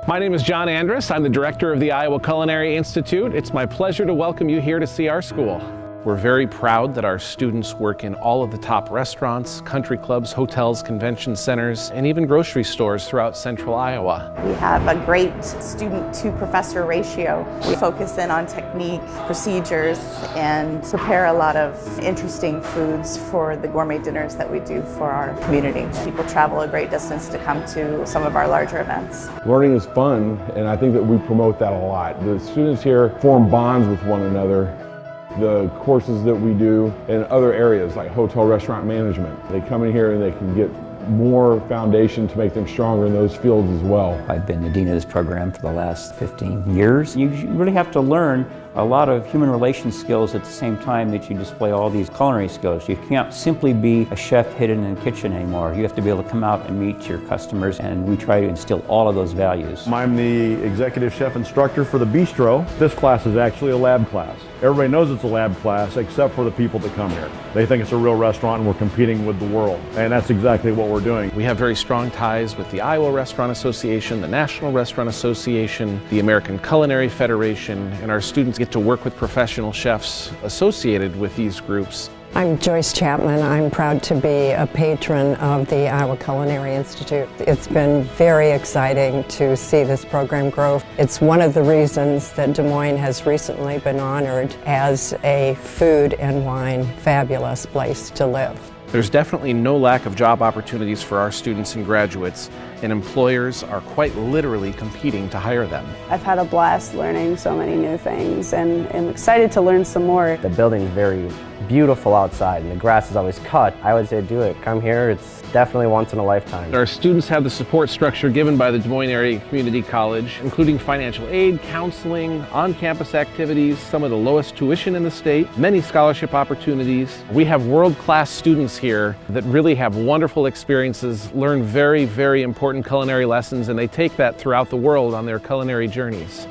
My name is John Andrus. I'm the director of the Iowa Culinary Institute. It's my pleasure to welcome you here to see our school. We're very proud that our students work in all of the top restaurants, country clubs, hotels, convention centers, and even grocery stores throughout central Iowa. We have a great student-to-professor ratio. We focus in on technique, procedures, and prepare a lot of interesting foods for the gourmet dinners that we do for our community. People travel a great distance to come to some of our larger events. Learning is fun, and I think that we promote that a lot. The students here form bonds with one another. The courses that we do in other areas like hotel restaurant management, they come in here and they can get more foundation to make them stronger in those fields as well. I've been the dean of this program for the last 15 years. You really have to learn a lot of human relations skills at the same time that you display all these culinary skills. You can't simply be a chef hidden in the kitchen anymore. You have to be able to come out and meet your customers, and we try to instill all of those values. I'm the executive chef instructor for the bistro. This class is actually a lab class. Everybody knows it's a lab class except for the people that come here. They think it's a real restaurant and we're competing with the world, and that's exactly what we're doing. We have very strong ties with the Iowa Restaurant Association, the National Restaurant Association, the American Culinary Federation, and our students get to work with professional chefs associated with these groups. I'm Joyce Chapman. I'm proud to be a patron of the Iowa Culinary Institute. It's been very exciting to see this program grow. It's one of the reasons that Des Moines has recently been honored as a food and wine fabulous place to live. There's definitely no lack of job opportunities for our students and graduates, and employers are quite literally competing to hire them. I've had a blast learning so many new things and am excited to learn some more. The building's very beautiful outside and the grass is always cut. I would say do it. Come here, it's definitely once in a lifetime. Our students have the support structure given by the Des Moines Area Community College, including financial aid, counseling, on-campus activities, some of the lowest tuition in the state, many scholarship opportunities. We have world-class students here that really have wonderful experiences, learn very, very important culinary lessons, and they take that throughout the world on their culinary journeys.